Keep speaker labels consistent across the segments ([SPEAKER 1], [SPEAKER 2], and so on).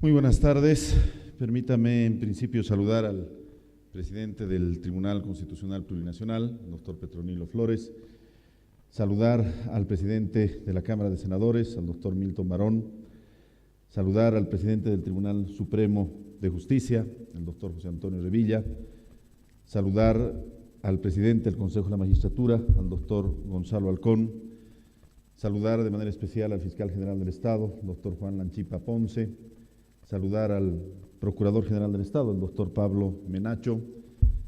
[SPEAKER 1] Muy buenas tardes. Permítame en principio saludar al presidente del Tribunal Constitucional Plurinacional, el doctor Petronilo Flores, saludar al presidente de la Cámara de Senadores, al doctor Milton Barón, saludar al presidente del Tribunal Supremo de Justicia, el doctor José Antonio Revilla, saludar al presidente del Consejo de la Magistratura, al doctor Gonzalo Halcón, saludar de manera especial al fiscal general del Estado, el doctor Juan Lanchipa Ponce, saludar al Procurador General del Estado, el doctor Pablo Menacho,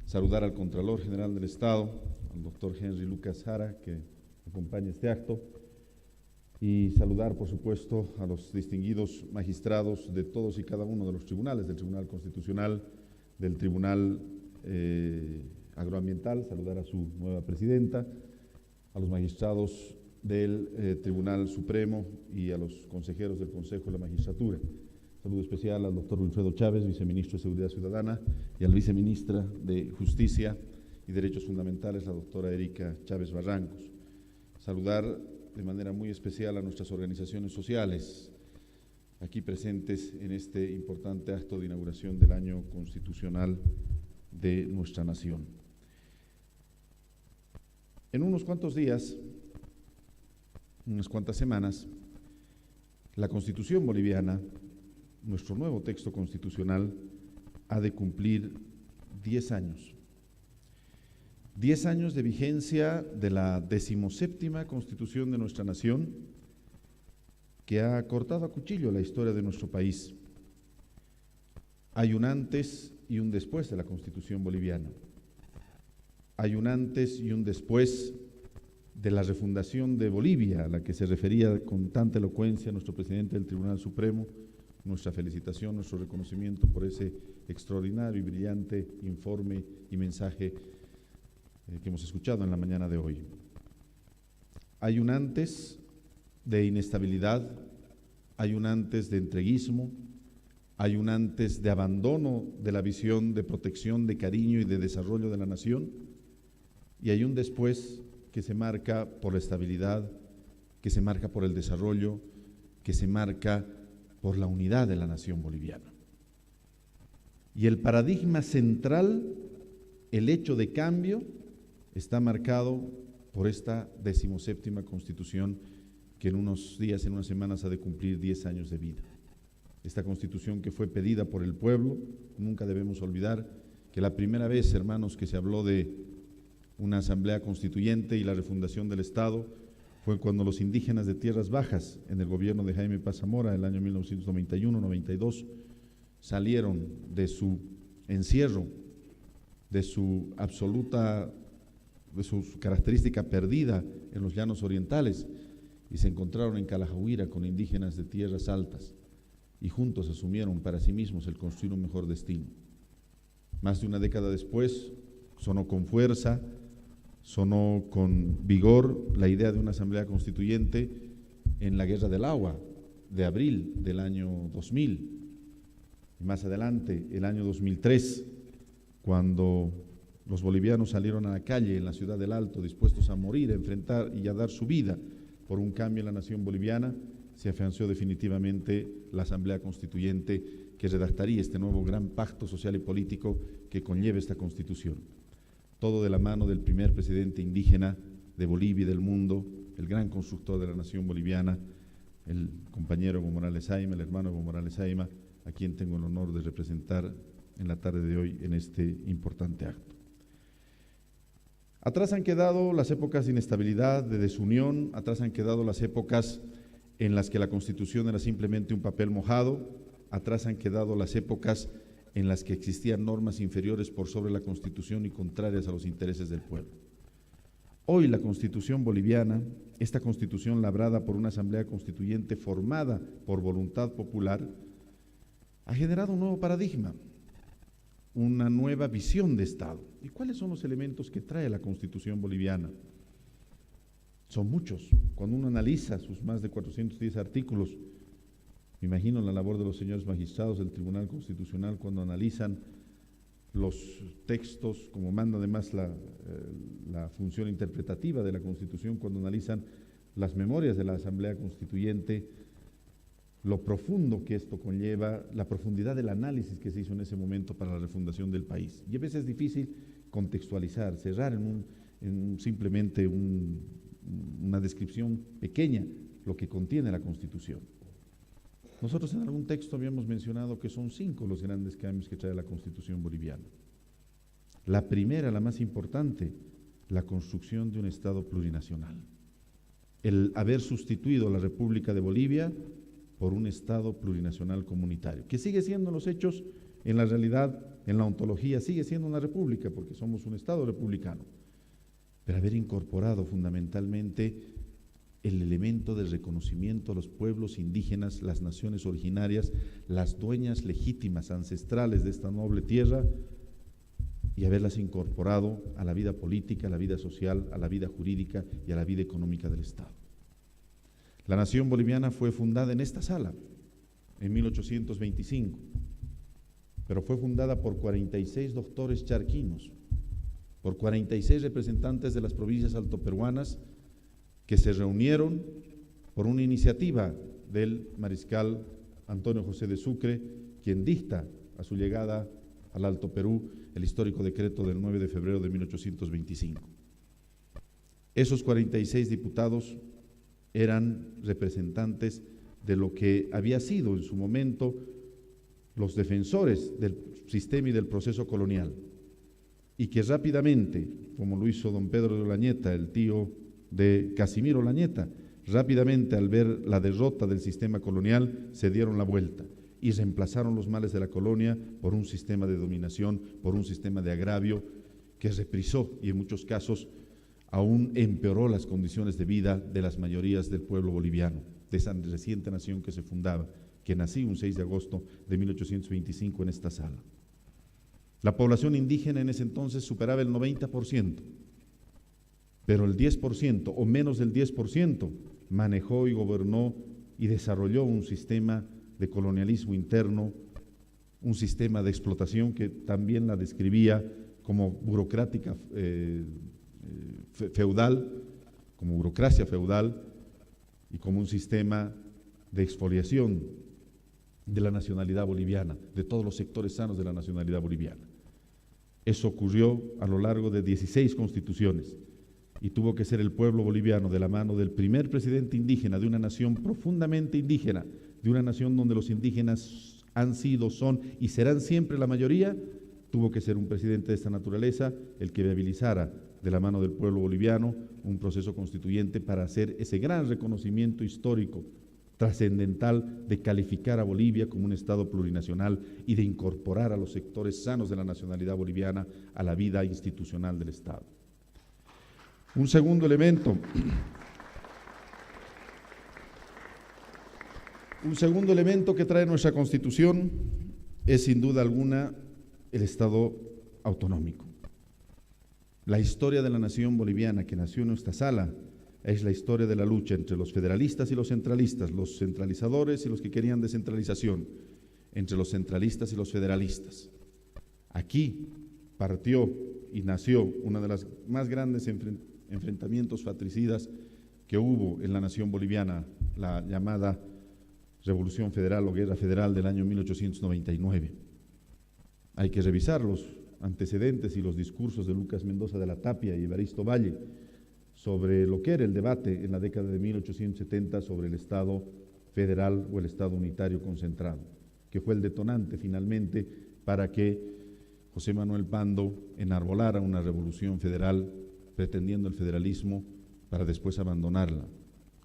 [SPEAKER 1] saludar al Contralor General del Estado, al doctor Henry Lucas Jara, que acompaña este acto, y saludar, por supuesto, a los distinguidos magistrados de todos y cada uno de los tribunales, del Tribunal Constitucional, del Tribunal Agroambiental, saludar a su nueva presidenta, a los magistrados del Tribunal Supremo y a los consejeros del Consejo de la Magistratura. Saludo especial al doctor Wilfredo Chávez, viceministro de Seguridad Ciudadana, y a la viceministra de Justicia y Derechos Fundamentales, la doctora Erika Chávez Barrancos. Saludar de manera muy especial a nuestras organizaciones sociales aquí presentes en este importante acto de inauguración del año constitucional de nuestra nación. En unos cuantos días, unas cuantas semanas, la Constitución boliviana, nuestro nuevo texto constitucional, ha de cumplir 10 años. 10 años de vigencia de la 17ª Constitución de nuestra nación, que ha cortado a cuchillo la historia de nuestro país. Hay un antes y un después de la Constitución boliviana. Hay un antes y un después de la refundación de Bolivia, a la que se refería con tanta elocuencia nuestro presidente del Tribunal Supremo. Nuestra felicitación, nuestro reconocimiento por ese extraordinario y brillante informe y mensaje que hemos escuchado en la mañana de hoy. Hay un antes de inestabilidad, hay un antes de entreguismo, hay un antes de abandono de la visión de protección, de cariño y de desarrollo de la nación, y hay un después que se marca por la estabilidad, que se marca por el desarrollo, que se marca por la unidad de la nación boliviana. Y el paradigma central, el hecho de cambio, está marcado por esta 17ª Constitución que en unos días, en unas semanas, ha de cumplir 10 años de vida. Esta Constitución que fue pedida por el pueblo. Nunca debemos olvidar que la primera vez, hermanos, que se habló de una asamblea constituyente y la refundación del Estado fue cuando los indígenas de Tierras Bajas, en el gobierno de Jaime Paz Zamora, el año 1991-92, salieron de su encierro, de su característica perdida en los llanos orientales, y se encontraron en Calajahuira con indígenas de tierras altas, y juntos asumieron para sí mismos el construir un mejor destino. Más de una década después, sonó con fuerza, sonó con vigor la idea de una asamblea constituyente en la Guerra del Agua de abril del año 2000. Y más adelante, el año 2003, cuando los bolivianos salieron a la calle en la ciudad del Alto, dispuestos a morir, a enfrentar y a dar su vida por un cambio en la nación boliviana, se afianzó definitivamente la asamblea constituyente que redactaría este nuevo gran pacto social y político que conlleva esta Constitución. Todo de la mano del primer presidente indígena de Bolivia y del mundo, el gran constructor de la nación boliviana, el compañero Evo Morales Ayma, el hermano Evo Morales Ayma, a quien tengo el honor de representar en la tarde de hoy en este importante acto. Atrás han quedado las épocas de inestabilidad, de desunión, atrás han quedado las épocas en las que la Constitución era simplemente un papel mojado, atrás han quedado las épocas en las que existían normas inferiores por sobre la Constitución y contrarias a los intereses del pueblo. Hoy la Constitución boliviana, esta Constitución labrada por una asamblea constituyente formada por voluntad popular, ha generado un nuevo paradigma, una nueva visión de Estado. ¿Y cuáles son los elementos que trae la Constitución boliviana? Son muchos. Cuando uno analiza sus más de 410 artículos, me imagino la labor de los señores magistrados del Tribunal Constitucional cuando analizan los textos, como manda además la función interpretativa de la Constitución, cuando analizan las memorias de la Asamblea Constituyente, lo profundo que esto conlleva, la profundidad del análisis que se hizo en ese momento para la refundación del país. Y a veces es difícil contextualizar, cerrar simplemente una descripción pequeña lo que contiene la Constitución. Nosotros en algún texto habíamos mencionado que son 5 los grandes cambios que trae la Constitución boliviana. La primera, la más importante, la construcción de un Estado plurinacional. El haber sustituido a la República de Bolivia por un Estado plurinacional comunitario, que sigue siendo en los hechos, en la realidad, en la ontología, sigue siendo una república, porque somos un Estado republicano, pero haber incorporado fundamentalmente el elemento del reconocimiento a los pueblos indígenas, las naciones originarias, las dueñas legítimas, ancestrales de esta noble tierra, y haberlas incorporado a la vida política, a la vida social, a la vida jurídica y a la vida económica del Estado. La nación boliviana fue fundada en esta sala, en 1825, pero fue fundada por 46 doctores charquinos, por 46 representantes de las provincias altoperuanas que se reunieron por una iniciativa del mariscal Antonio José de Sucre, quien dicta a su llegada al Alto Perú el histórico decreto del 9 de febrero de 1825. Esos 46 diputados eran representantes de lo que había sido en su momento los defensores del sistema y del proceso colonial, y que rápidamente, como lo hizo don Pedro de Olañeta, el tío de Casimiro Olañeta, rápidamente al ver la derrota del sistema colonial se dieron la vuelta y reemplazaron los males de la colonia por un sistema de dominación, por un sistema de agravio que reprisó y en muchos casos aún empeoró las condiciones de vida de las mayorías del pueblo boliviano, de esa reciente nación que se fundaba, que nació un 6 de agosto de 1825 en esta sala. La población indígena en ese entonces superaba el 90%, pero el 10% o menos del 10% manejó y gobernó y desarrolló un sistema de colonialismo interno, un sistema de explotación que también la describía como burocrática feudal, como burocracia feudal y como un sistema de expoliación de la nacionalidad boliviana, de todos los sectores sanos de la nacionalidad boliviana. Eso ocurrió a lo largo de 16 constituciones y tuvo que ser el pueblo boliviano, de la mano del primer presidente indígena de una nación profundamente indígena, de una nación donde los indígenas han sido, son y serán siempre la mayoría, tuvo que ser un presidente de esta naturaleza el que viabilizara de la mano del pueblo boliviano un proceso constituyente para hacer ese gran reconocimiento histórico trascendental de calificar a Bolivia como un Estado plurinacional y de incorporar a los sectores sanos de la nacionalidad boliviana a la vida institucional del Estado. Un segundo elemento que trae nuestra Constitución es sin duda alguna el Estado autonómico. La historia de la nación boliviana que nació en nuestra sala es la historia de la lucha entre los federalistas y los centralistas, los centralizadores y los que querían descentralización, entre los centralistas y los federalistas. Aquí partió y nació una de las más grandes enfrentamientos fratricidas que hubo en la nación boliviana, la llamada Revolución Federal o Guerra Federal del año 1899. Hay que revisar los antecedentes y los discursos de Lucas Mendoza de la Tapia y Evaristo Valle sobre lo que era el debate en la década de 1870 sobre el Estado federal o el Estado unitario concentrado, que fue el detonante finalmente para que José Manuel Pando enarbolara una revolución federal pretendiendo el federalismo para después abandonarla.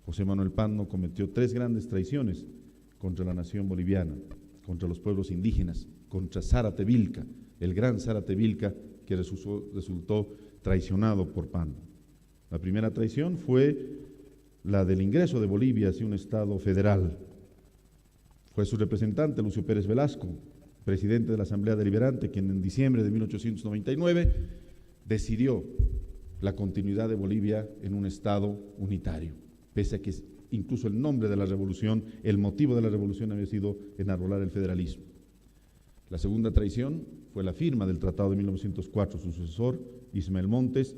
[SPEAKER 1] José Manuel Pando cometió 3 grandes traiciones contra la nación boliviana, contra los pueblos indígenas, contra Zárate Vilca, el gran Zárate Vilca que resultó traicionado por Pando. La primera traición fue la del ingreso de Bolivia hacia un Estado federal. Fue su representante, Lucio Pérez Velasco, presidente de la Asamblea Deliberante, quien en diciembre de 1899 decidió la continuidad de Bolivia en un Estado unitario, pese a que incluso el nombre de la revolución, el motivo de la revolución había sido enarbolar el federalismo. La segunda traición fue la firma del Tratado de 1904, su sucesor, Ismael Montes,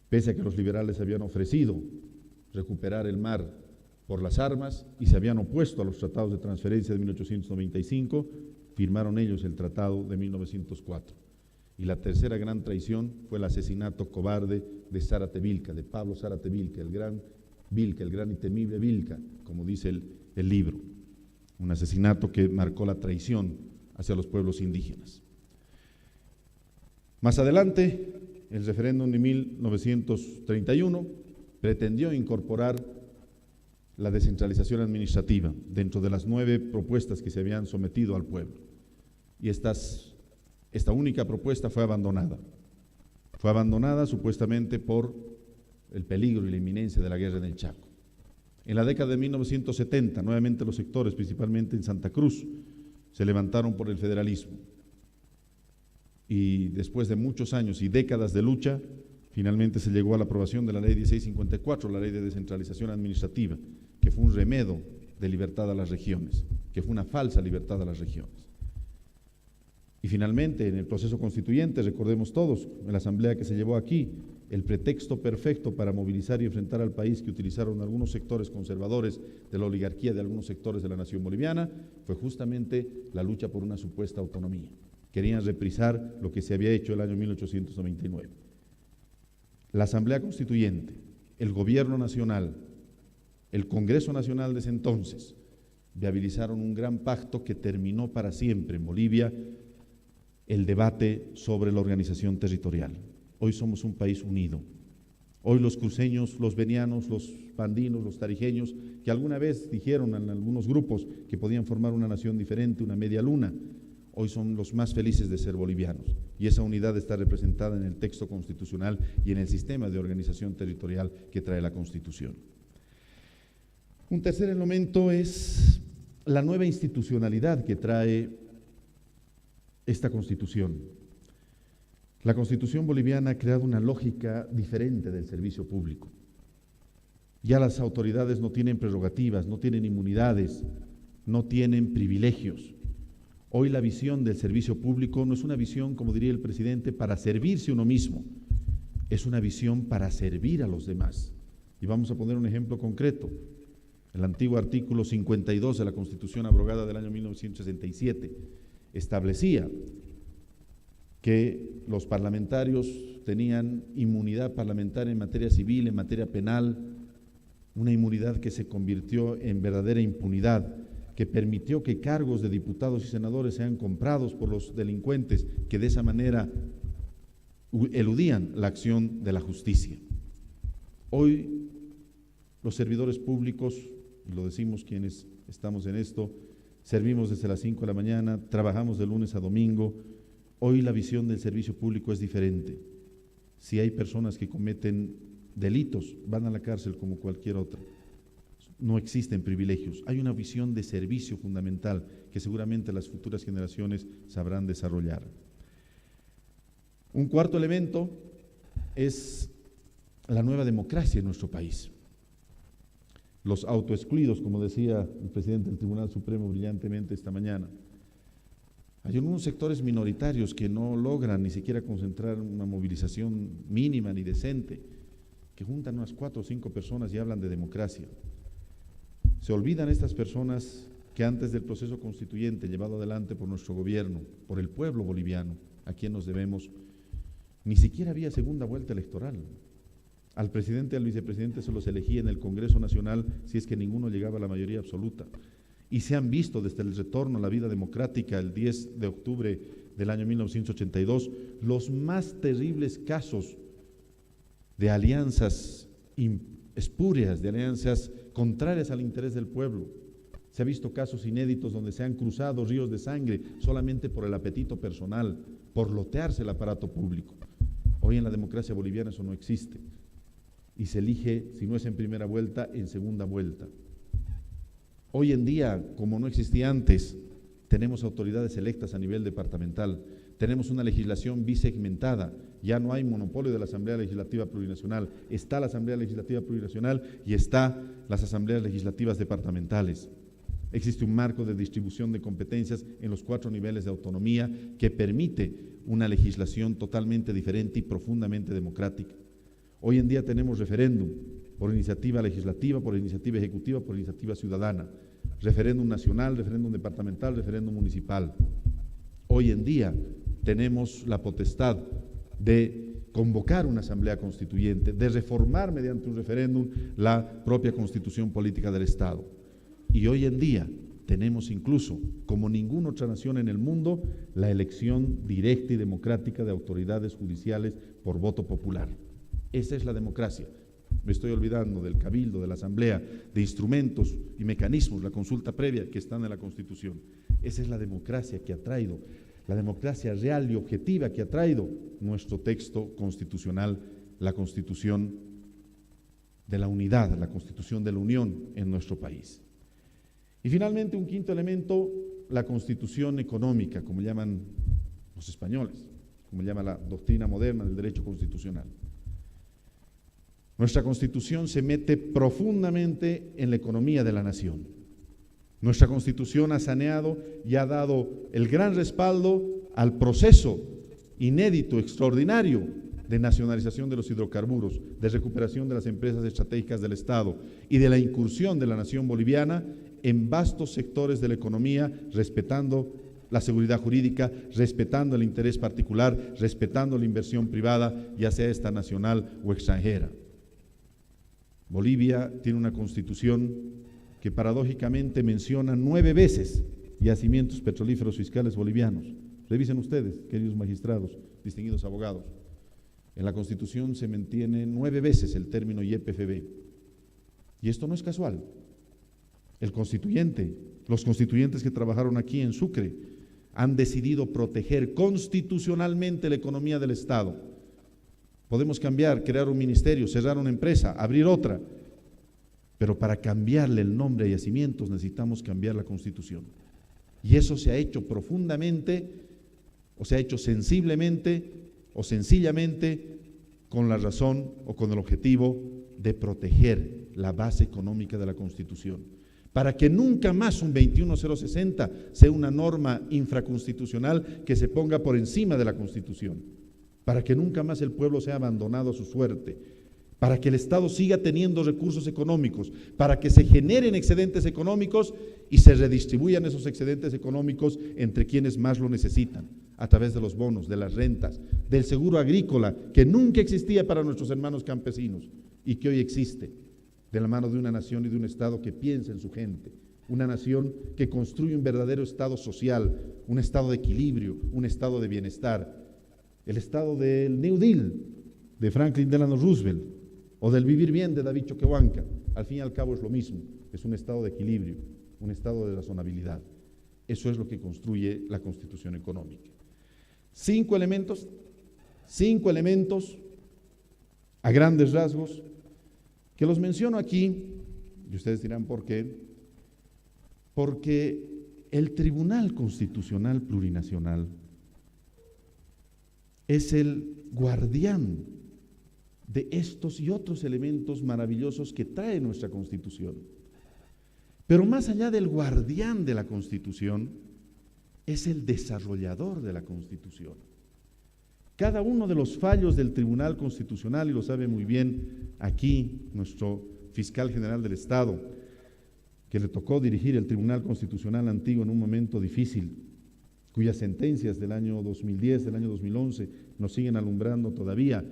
[SPEAKER 1] pese a que los liberales habían ofrecido recuperar el mar por las armas y se habían opuesto a los tratados de transferencia de 1895, firmaron ellos el tratado de 1904. Y la tercera gran traición fue el asesinato cobarde de Zárate Vilca, de Pablo Zárate Vilca, el gran y temible Vilca, como dice el libro. Un asesinato que marcó la traición hacia los pueblos indígenas. Más adelante, el referéndum de 1931 pretendió incorporar la descentralización administrativa dentro de las 9 propuestas que se habían sometido al pueblo. Y esta única propuesta fue abandonada. Fue abandonada supuestamente por el peligro y la inminencia de la guerra en el Chaco. En la década de 1970, nuevamente los sectores, principalmente en Santa Cruz, se levantaron por el federalismo. Y después de muchos años y décadas de lucha, finalmente se llegó a la aprobación de la Ley 1654, la Ley de Descentralización Administrativa, que fue un remedio de libertad a las regiones, que fue una falsa libertad a las regiones. Y finalmente, en el proceso constituyente, recordemos todos, en la asamblea que se llevó aquí, el pretexto perfecto para movilizar y enfrentar al país que utilizaron algunos sectores conservadores de la oligarquía de algunos sectores de la nación boliviana fue justamente la lucha por una supuesta autonomía. Querían reprisar lo que se había hecho el año 1899. La Asamblea Constituyente, el Gobierno Nacional, el Congreso Nacional de ese entonces, viabilizaron un gran pacto que terminó para siempre en Bolivia el debate sobre la organización territorial. Hoy somos un país unido. Hoy los cruceños, los venianos, los andinos, los tarijeños, que alguna vez dijeron en algunos grupos que podían formar una nación diferente, una media luna, hoy son los más felices de ser bolivianos. Y esa unidad está representada en el texto constitucional y en el sistema de organización territorial que trae la Constitución. Un tercer elemento es la nueva institucionalidad que trae esta Constitución. La Constitución boliviana ha creado una lógica diferente del servicio público. Ya las autoridades no tienen prerrogativas, no tienen inmunidades, no tienen privilegios. Hoy la visión del servicio público no es una visión, como diría el presidente, para servirse uno mismo, es una visión para servir a los demás. Y vamos a poner un ejemplo concreto. El antiguo artículo 52 de la Constitución abrogada del año 1967 establecía que los parlamentarios tenían inmunidad parlamentaria en materia civil, en materia penal, una inmunidad que se convirtió en verdadera impunidad, que permitió que cargos de diputados y senadores sean comprados por los delincuentes que de esa manera eludían la acción de la justicia. Hoy los servidores públicos, y lo decimos quienes estamos en esto, servimos desde las 5 de la mañana, trabajamos de lunes a domingo. Hoy la visión del servicio público es diferente. Si hay personas que cometen delitos, van a la cárcel como cualquier otra. No existen privilegios. Hay una visión de servicio fundamental que seguramente las futuras generaciones sabrán desarrollar. Un cuarto elemento es la nueva democracia en nuestro país. Los autoexcluidos, como decía el presidente del Tribunal Supremo brillantemente esta mañana. Hay algunos sectores minoritarios que no logran ni siquiera concentrar una movilización mínima ni decente, que juntan unas 4 o 5 personas y hablan de democracia. Se olvidan estas personas que antes del proceso constituyente llevado adelante por nuestro gobierno, por el pueblo boliviano, a quien nos debemos, ni siquiera había segunda vuelta electoral. Al presidente y al vicepresidente se los elegía en el Congreso Nacional si es que ninguno llegaba a la mayoría absoluta. Y se han visto desde el retorno a la vida democrática el 10 de octubre del año 1982 los más terribles casos de alianzas espurias, de alianzas contrarias al interés del pueblo. Se han visto casos inéditos donde se han cruzado ríos de sangre solamente por el apetito personal, por lotearse el aparato público. Hoy en la democracia boliviana eso no existe. Y se elige, si no es en primera vuelta, en segunda vuelta. Hoy en día, como no existía antes, tenemos autoridades electas a nivel departamental, tenemos una legislación bisegmentada, ya no hay monopolio de la Asamblea Legislativa Plurinacional, está la Asamblea Legislativa Plurinacional y está las asambleas legislativas departamentales. Existe un marco de distribución de competencias en los 4 niveles de autonomía que permite una legislación totalmente diferente y profundamente democrática. Hoy en día tenemos referéndum, por iniciativa legislativa, por iniciativa ejecutiva, por iniciativa ciudadana. Referéndum nacional, referéndum departamental, referéndum municipal. Hoy en día tenemos la potestad de convocar una asamblea constituyente, de reformar mediante un referéndum la propia constitución política del Estado. Y hoy en día tenemos incluso, como ninguna otra nación en el mundo, la elección directa y democrática de autoridades judiciales por voto popular. Esa es la democracia. Me estoy olvidando del cabildo, de la asamblea, de instrumentos y mecanismos, la consulta previa que están en la Constitución. Esa es la democracia que ha traído, la democracia real y objetiva que ha traído nuestro texto constitucional, la Constitución de la unidad, la Constitución de la Unión en nuestro país. Y finalmente, un quinto elemento, la Constitución económica, como llaman los españoles, como llama la doctrina moderna del derecho constitucional. Nuestra Constitución se mete profundamente en la economía de la nación. Nuestra Constitución ha saneado y ha dado el gran respaldo al proceso inédito, extraordinario, de nacionalización de los hidrocarburos, de recuperación de las empresas estratégicas del Estado y de la incursión de la nación boliviana en vastos sectores de la economía, respetando la seguridad jurídica, respetando el interés particular, respetando la inversión privada, ya sea esta nacional o extranjera. Bolivia tiene una constitución que paradójicamente menciona 9 veces yacimientos petrolíferos fiscales bolivianos. Revisen ustedes, queridos magistrados, distinguidos abogados. En la Constitución se mantiene 9 veces el término YPFB. Y esto no es casual. El constituyente, los constituyentes que trabajaron aquí en Sucre, han decidido proteger constitucionalmente la economía del Estado. Podemos cambiar, crear un ministerio, cerrar una empresa, abrir otra, pero para cambiarle el nombre a yacimientos necesitamos cambiar la Constitución. Y eso se ha hecho profundamente, o se ha hecho sensiblemente o sencillamente con la razón o con el objetivo de proteger la base económica de la Constitución, para que nunca más un 21060 sea una norma infraconstitucional que se ponga por encima de la Constitución, para que nunca más el pueblo sea abandonado a su suerte, para que el Estado siga teniendo recursos económicos, para que se generen excedentes económicos y se redistribuyan esos excedentes económicos entre quienes más lo necesitan, a través de los bonos, de las rentas, del seguro agrícola, que nunca existía para nuestros hermanos campesinos y que hoy existe, de la mano de una nación y de un Estado que piensa en su gente, una nación que construye un verdadero Estado social, un Estado de equilibrio, un Estado de bienestar, el Estado del New Deal de Franklin Delano Roosevelt o del vivir bien de David Choquehuanca. Al fin y al cabo es lo mismo, es un Estado de equilibrio, un Estado de razonabilidad. Eso es lo que construye la Constitución económica. 5 elementos a grandes rasgos, que los menciono aquí, y ustedes dirán ¿por qué? Porque el Tribunal Constitucional Plurinacional es el guardián de estos y otros elementos maravillosos que trae nuestra Constitución. Pero más allá del guardián de la Constitución, es el desarrollador de la Constitución. Cada uno de los fallos del Tribunal Constitucional, y lo sabe muy bien aquí nuestro fiscal general del Estado, que le tocó dirigir el Tribunal Constitucional antiguo en un momento difícil, cuyas sentencias del año 2010, del año 2011, nos siguen alumbrando todavía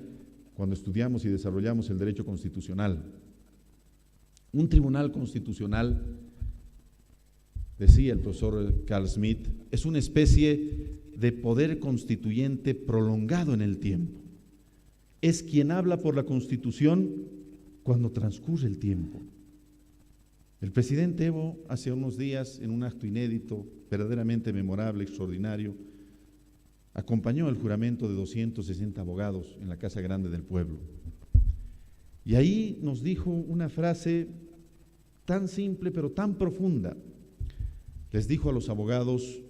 [SPEAKER 1] cuando estudiamos y desarrollamos el derecho constitucional. Un tribunal constitucional, decía el profesor Carl Smith, es una especie de poder constituyente prolongado en el tiempo. Es quien habla por la Constitución cuando transcurre el tiempo. El presidente Evo, hace unos días, en un acto inédito, verdaderamente memorable, extraordinario, acompañó el juramento de 260 abogados en la Casa Grande del Pueblo. Y ahí nos dijo una frase tan simple pero tan profunda. Les dijo a los abogados: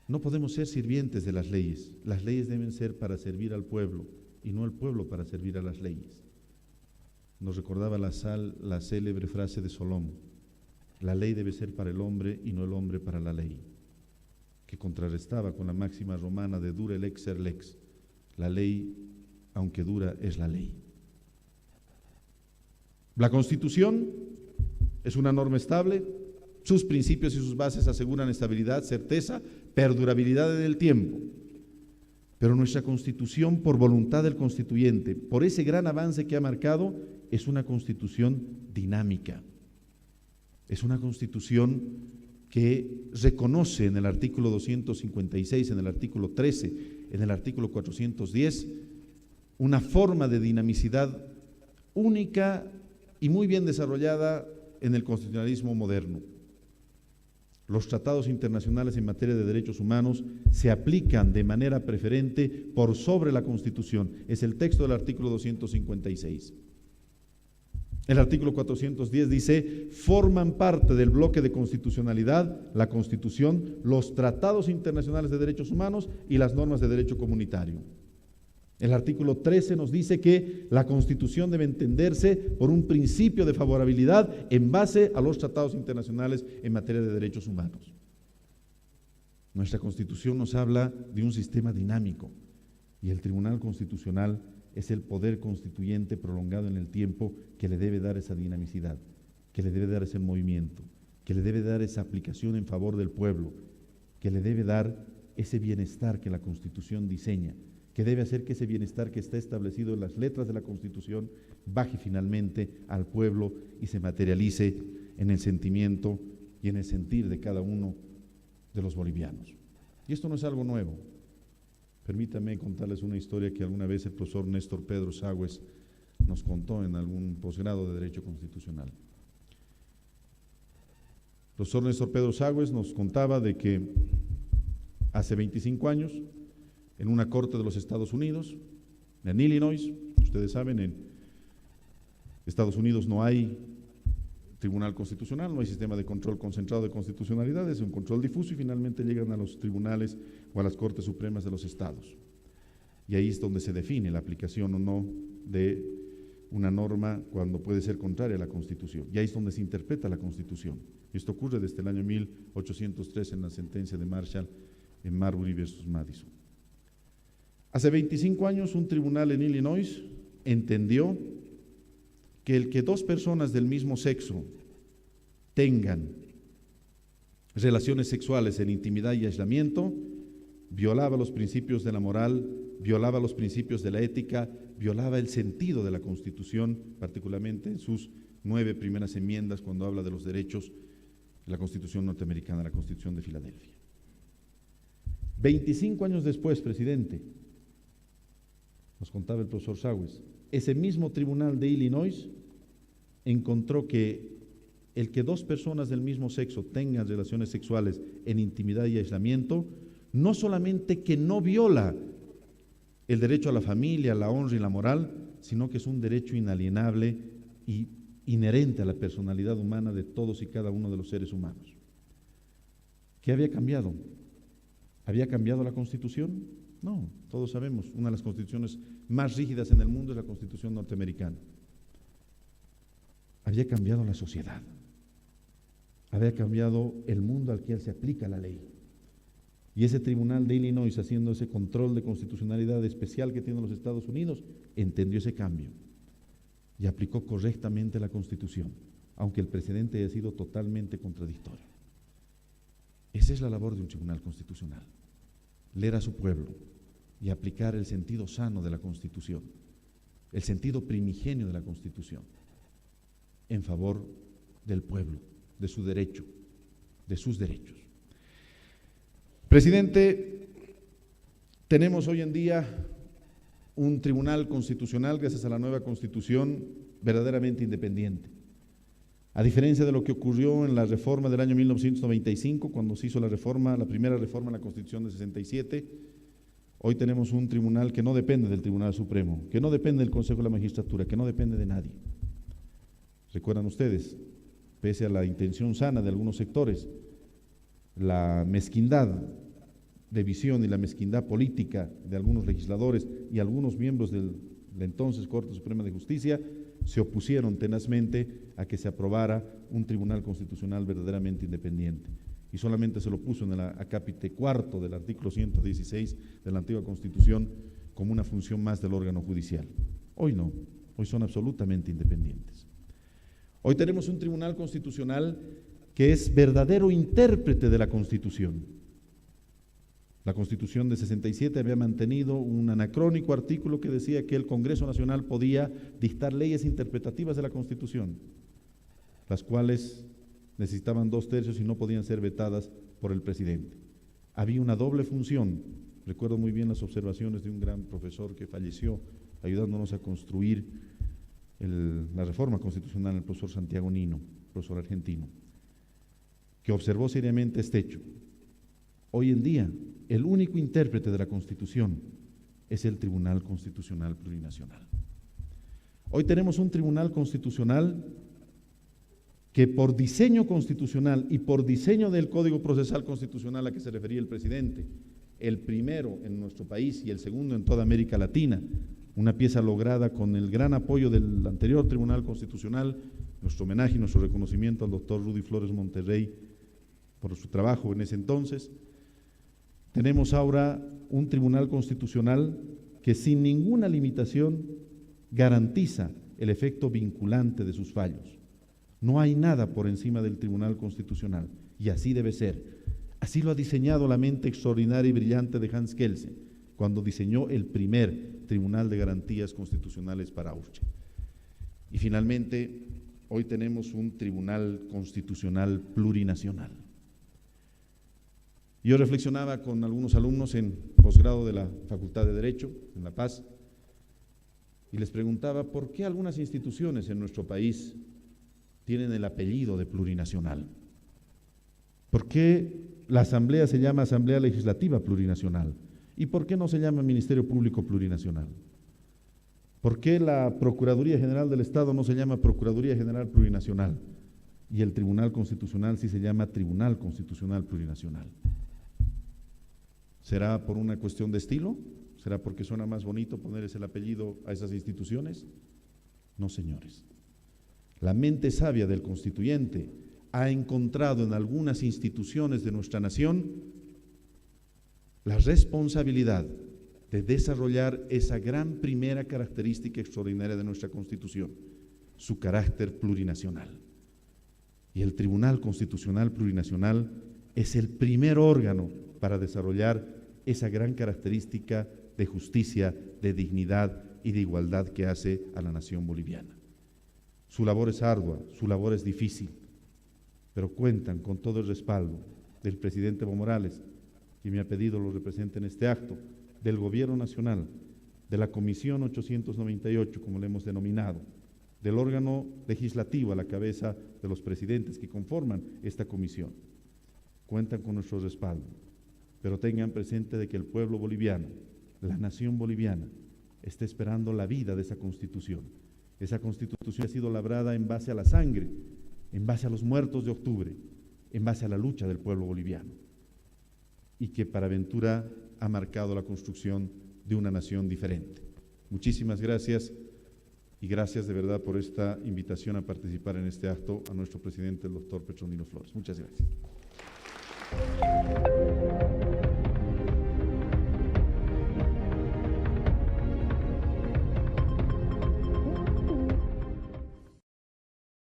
[SPEAKER 1] no podemos ser sirvientes de las leyes deben ser para servir al pueblo y no el pueblo para servir a las leyes. Nos recordaba la célebre frase de Solón: la ley debe ser para el hombre y no el hombre para la ley, que contrarrestaba con la máxima romana de dura lex ser lex, la ley, aunque dura, es la ley. La Constitución es una norma estable, sus principios y sus bases aseguran estabilidad, certeza, perdurabilidad en el tiempo. Pero nuestra Constitución, por voluntad del constituyente, por ese gran avance que ha marcado, es una Constitución dinámica. Es una Constitución que reconoce en el artículo 256, en el artículo 13, en el artículo 410, una forma de dinamicidad única y muy bien desarrollada en el constitucionalismo moderno. Los tratados internacionales en materia de derechos humanos se aplican de manera preferente por sobre la Constitución. Es el texto del artículo 256. El artículo 410 dice: forman parte del bloque de constitucionalidad la Constitución, los tratados internacionales de derechos humanos y las normas de derecho comunitario. El artículo 13 nos dice que la Constitución debe entenderse por un principio de favorabilidad en base a los tratados internacionales en materia de derechos humanos. Nuestra Constitución nos habla de un sistema dinámico y el Tribunal Constitucional es el poder constituyente prolongado en el tiempo que le debe dar esa dinamicidad, que le debe dar ese movimiento, que le debe dar esa aplicación en favor del pueblo, que le debe dar ese bienestar que la Constitución diseña, que debe hacer que ese bienestar que está establecido en las letras de la Constitución baje finalmente al pueblo y se materialice en el sentimiento y en el sentir de cada uno de los bolivianos. Y esto no es algo nuevo. Permítanme contarles una historia que alguna vez el profesor Néstor Pedro Sagües nos contó en algún posgrado de Derecho Constitucional. El profesor Néstor Pedro Sagües nos contaba de que hace 25 años, en una corte de los Estados Unidos, en Illinois, ustedes saben, en Estados Unidos no hay tribunal constitucional, no hay sistema de control concentrado de constitucionalidad, es un control difuso y finalmente llegan a los tribunales o a las Cortes Supremas de los estados. Y ahí es donde se define la aplicación o no de una norma cuando puede ser contraria a la Constitución. Y ahí es donde se interpreta la Constitución. Esto ocurre desde el año 1803 en la sentencia de Marshall en Marbury versus Madison. Hace 25 años un tribunal en Illinois entendió que el que dos personas del mismo sexo tengan relaciones sexuales en intimidad y aislamiento violaba los principios de la moral, violaba los principios de la ética, violaba el sentido de la Constitución, particularmente en sus 9 primeras enmiendas cuando habla de los derechos de la Constitución norteamericana, la Constitución de Filadelfia. 25 años después, presidente, nos contaba el profesor Sagües, ese mismo tribunal de Illinois encontró que el que dos personas del mismo sexo tengan relaciones sexuales en intimidad y aislamiento, no solamente que no viola el derecho a la familia, la honra y la moral, sino que es un derecho inalienable y inherente a la personalidad humana de todos y cada uno de los seres humanos. ¿Qué había cambiado? ¿Había cambiado la Constitución? No, todos sabemos, una de las constituciones más rígidas en el mundo es la Constitución norteamericana. Había cambiado la sociedad, había cambiado el mundo al que se aplica la ley. Y ese tribunal de Illinois, haciendo ese control de constitucionalidad especial que tienen los Estados Unidos, entendió ese cambio y aplicó correctamente la Constitución, aunque el precedente haya sido totalmente contradictorio. Esa es la labor de un tribunal constitucional, leer a su pueblo y aplicar el sentido sano de la Constitución, el sentido primigenio de la Constitución, en favor del pueblo, de su derecho, de sus derechos. Presidente, tenemos hoy en día un tribunal constitucional, gracias a la nueva Constitución, verdaderamente independiente. A diferencia de lo que ocurrió en la reforma del año 1995, cuando se hizo la reforma, la primera reforma en la Constitución de 67, hoy tenemos un tribunal que no depende del Tribunal Supremo, que no depende del Consejo de la Magistratura, que no depende de nadie. ¿Recuerdan ustedes? Pese a la intención sana de algunos sectores, la mezquindad de visión y la mezquindad política de algunos legisladores y algunos miembros de la entonces Corte Suprema de Justicia se opusieron tenazmente a que se aprobara un tribunal constitucional verdaderamente independiente. Y solamente se lo puso en el acápite cuarto del artículo 116 de la antigua Constitución como una función más del órgano judicial. Hoy no, hoy son absolutamente independientes. Hoy tenemos un Tribunal Constitucional que es verdadero intérprete de la Constitución. La Constitución de 67 había mantenido un anacrónico artículo que decía que el Congreso Nacional podía dictar leyes interpretativas de la Constitución, las cuales necesitaban 2/3 y no podían ser vetadas por el presidente. Había una doble función. Recuerdo muy bien las observaciones de un gran profesor que falleció ayudándonos a construir la reforma constitucional, el profesor Santiago Nino, profesor argentino, que observó seriamente este hecho. Hoy en día, el único intérprete de la Constitución es el Tribunal Constitucional Plurinacional. Hoy tenemos un Tribunal Constitucional que por diseño constitucional y por diseño del Código Procesal Constitucional a que se refería el presidente, el primero en nuestro país y el segundo en toda América Latina, una pieza lograda con el gran apoyo del anterior Tribunal Constitucional, nuestro homenaje y nuestro reconocimiento al doctor Rudy Flores Monterrey por su trabajo en ese entonces. Tenemos ahora un Tribunal Constitucional que sin ninguna limitación garantiza el efecto vinculante de sus fallos. No hay nada por encima del Tribunal Constitucional y así debe ser. Así lo ha diseñado la mente extraordinaria y brillante de Hans Kelsen cuando diseñó el primer Tribunal de Garantías Constitucionales para Austria. Y finalmente, hoy tenemos un Tribunal Constitucional Plurinacional. Yo reflexionaba con algunos alumnos en posgrado de la Facultad de Derecho, en La Paz, y les preguntaba por qué algunas instituciones en nuestro país tienen el apellido de plurinacional. ¿Por qué la Asamblea se llama Asamblea Legislativa Plurinacional? ¿Y por qué no se llama Ministerio Público Plurinacional? ¿Por qué la Procuraduría General del Estado no se llama Procuraduría General Plurinacional? Y el Tribunal Constitucional sí se llama Tribunal Constitucional Plurinacional. ¿Será por una cuestión de estilo? ¿Será porque suena más bonito ponerles el apellido a esas instituciones? No, señores. La mente sabia del constituyente ha encontrado en algunas instituciones de nuestra nación la responsabilidad de desarrollar esa gran primera característica extraordinaria de nuestra Constitución, su carácter plurinacional. Y el Tribunal Constitucional Plurinacional es el primer órgano para desarrollar esa gran característica de justicia, de dignidad y de igualdad que hace a la nación boliviana. Su labor es ardua, su labor es difícil, pero cuentan con todo el respaldo del presidente Evo Morales, que me ha pedido lo represente en este acto, del Gobierno Nacional, de la Comisión 898, como le hemos denominado, del órgano legislativo a la cabeza de los presidentes que conforman esta comisión. Cuentan con nuestro respaldo, pero tengan presente de que el pueblo boliviano, la nación boliviana, está esperando la vida de esa Constitución. Esa Constitución ha sido labrada en base a la sangre, en base a los muertos de octubre, en base a la lucha del pueblo boliviano, y que para Ventura ha marcado la construcción de una nación diferente. Muchísimas gracias y gracias de verdad por esta invitación a participar en este acto a nuestro presidente, el doctor Petronilo Flores. Muchas gracias.